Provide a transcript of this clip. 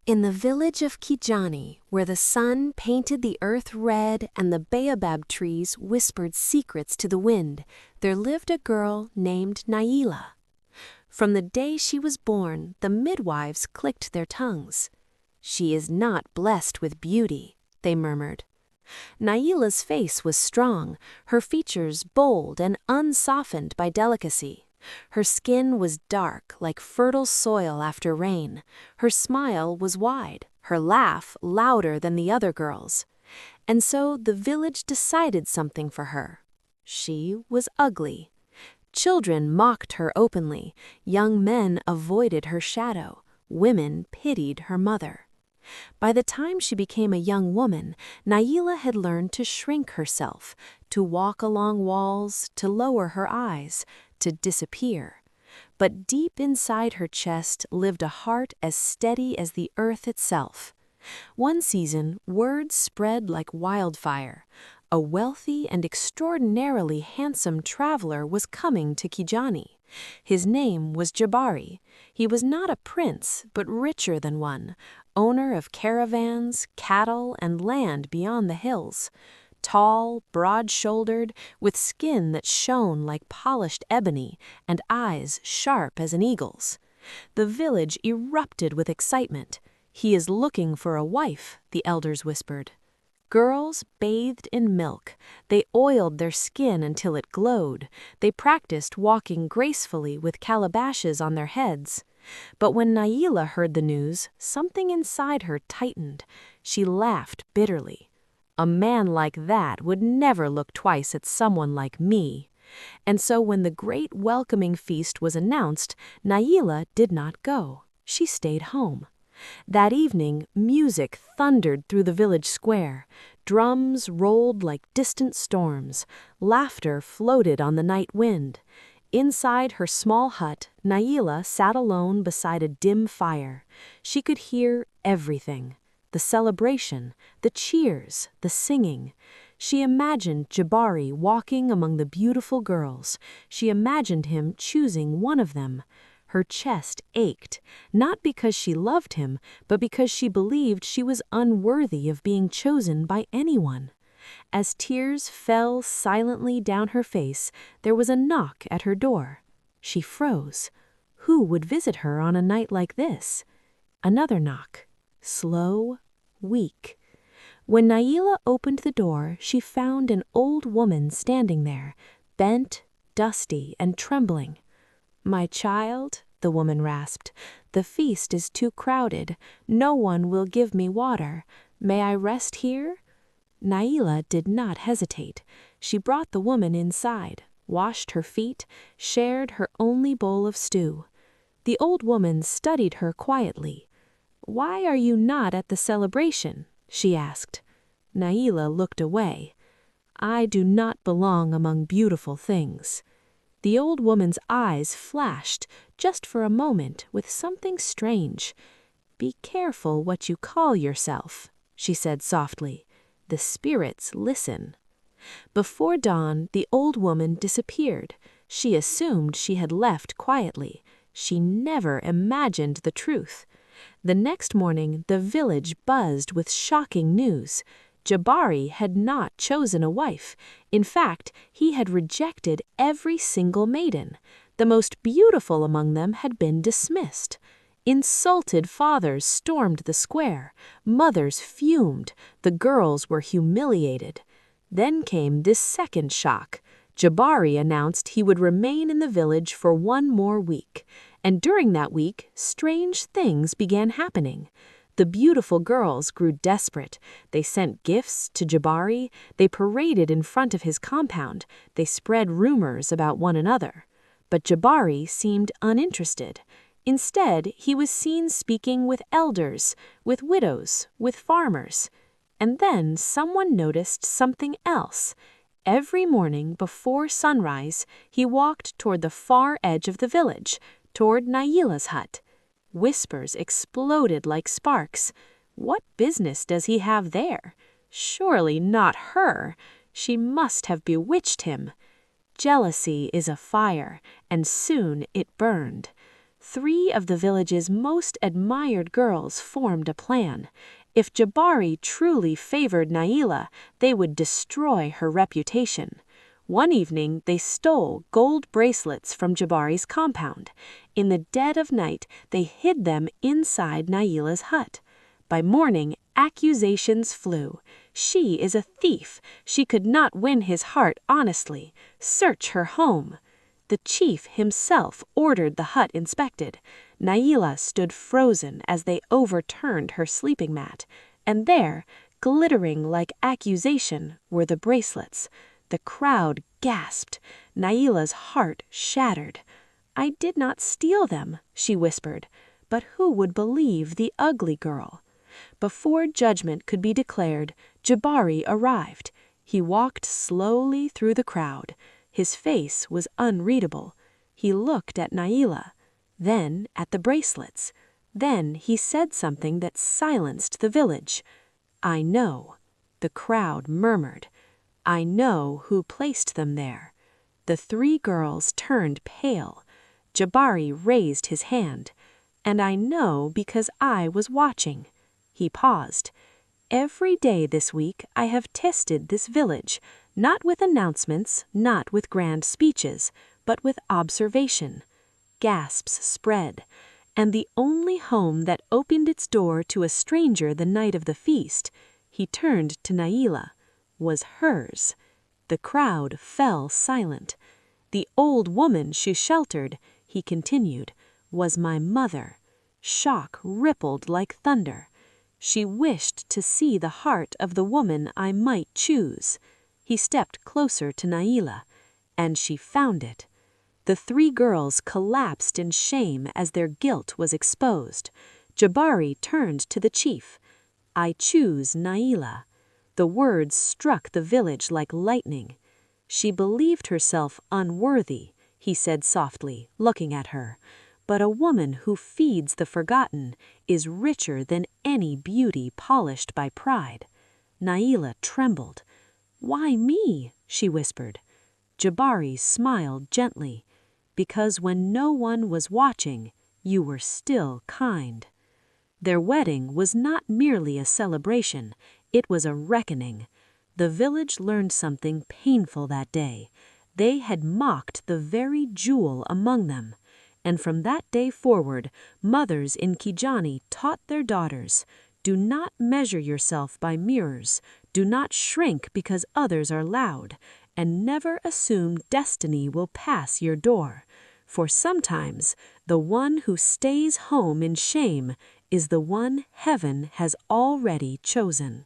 In the village of Kijani, where the sun painted the earth red and the baobab trees whispered secrets to the wind, there lived a girl named Nailla. From the day she was born, the midwives clicked their tongues. "She is not blessed with beauty," they murmured. Nailla's face was strong, her features bold and unsoftened by delicacy. Her skin was dark, like fertile soil after rain. Her smile was wide, her laugh louder than the other girls'. And so the village decided something for her. She was ugly. Children mocked her openly, young men avoided her shadow, women pitied her mother. By the time she became a young woman, Nailla had learned to shrink herself, to walk along walls, to lower her eyes, to disappear. But deep inside her chest lived a heart as steady as the earth itself. One season, word spread like wildfire. A wealthy and extraordinarily handsome traveler was coming to Kijani. His name was Jabari. He was not a prince, but richer than one, owner of caravans, cattle, and land beyond the hills. Tall, broad-shouldered, with skin that shone like polished ebony and eyes sharp as an eagle's. The village erupted with excitement. "He is looking for a wife," the elders whispered. Girls bathed in milk. They oiled their skin until it glowed. They practiced walking gracefully with calabashes on their heads. But when Nailla heard the news, something inside her tightened. She laughed bitterly. "A man like that would never look twice at someone like me." And so when the great welcoming feast was announced, Nailla did not go. She stayed home. That evening, music thundered through the village square. Drums rolled like distant storms. Laughter floated on the night wind. Inside her small hut, Nailla sat alone beside a dim fire. She could hear everything. The celebration, the cheers, the singing. She imagined Jabari walking among the beautiful girls. She imagined him choosing one of them. Her chest ached, not because she loved him, but because she believed she was unworthy of being chosen by anyone. As tears fell silently down her face, there was a knock at her door. She froze. Who would visit her on a night like this? Another knock. Slow, weak. When Nailla opened the door, she found an old woman standing there, bent, dusty, and trembling. "My child," the woman rasped, "the feast is too crowded. No one will give me water. May I rest here?" Nailla did not hesitate. She brought the woman inside, washed her feet, shared her only bowl of stew. The old woman studied her quietly. "Why are you not at the celebration?" she asked. Nailla looked away. "I do not belong among beautiful things." The old woman's eyes flashed, just for a moment, with something strange. "Be careful what you call yourself," she said softly. "The spirits listen." Before dawn, the old woman disappeared. She assumed she had left quietly. She never imagined the truth. The next morning, the village buzzed with shocking news. Jabari had not chosen a wife. In fact, he had rejected every single maiden. The most beautiful among them had been dismissed. Insulted fathers stormed the square. Mothers fumed. The girls were humiliated. Then came this second shock. Jabari announced he would remain in the village for one more week. And during that week, strange things began happening. The beautiful girls grew desperate. They sent gifts to Jabari. They paraded in front of his compound. They spread rumors about one another. But Jabari seemed uninterested. Instead, he was seen speaking with elders, with widows, with farmers. And then someone noticed something else. Every morning before sunrise, he walked toward the far edge of the village, toward Nailla's hut. Whispers exploded like sparks. What business does he have there? Surely not her. She must have bewitched him. Jealousy is a fire, and soon it burned. 3 of the village's most admired girls formed a plan. If Jabari truly favored Nailla, they would destroy her reputation. One evening, they stole gold bracelets from Jabari's compound. In the dead of night, they hid them inside Nailla's hut. By morning, accusations flew. She is a thief. She could not win his heart honestly. Search her home. The chief himself ordered the hut inspected. Nailla stood frozen as they overturned her sleeping mat. And there, glittering like accusation, were the bracelets. The crowd gasped. Nailla's heart shattered. "I did not steal them," she whispered. But who would believe the ugly girl? Before judgment could be declared, Jabari arrived. He walked slowly through the crowd. His face was unreadable. He looked at Nailla, then at the bracelets. Then he said something that silenced the village. "I know." The crowd murmured. "I know who placed them there." The 3 girls turned pale. Jabari raised his hand. "And I know because I was watching." He paused. "Every day this week I have tested this village, not with announcements, not with grand speeches, but with observation." Gasps spread. And the only home that opened its door to a stranger the night of the feast, he turned to Nailla, was hers. The crowd fell silent. "The old woman she sheltered," he continued, "was my mother." Shock rippled like thunder. "She wished to see the heart of the woman I might choose." He stepped closer to Nailla, and she found it. The 3 girls collapsed in shame as their guilt was exposed. Jabari turned to the chief. "I choose Nailla." The words struck the village like lightning. "She believed herself unworthy," he said softly, looking at her. "But a woman who feeds the forgotten is richer than any beauty polished by pride." Nailla trembled. "Why me?" she whispered. Jabari smiled gently. "Because when no one was watching, you were still kind." Their wedding was not merely a celebration, it was a reckoning. The village learned something painful that day. They had mocked the very jewel among them. And from that day forward, mothers in Kijani taught their daughters, "Do not measure yourself by mirrors, do not shrink because others are loud, and never assume destiny will pass your door. For sometimes the one who stays home in shame is the one heaven has already chosen."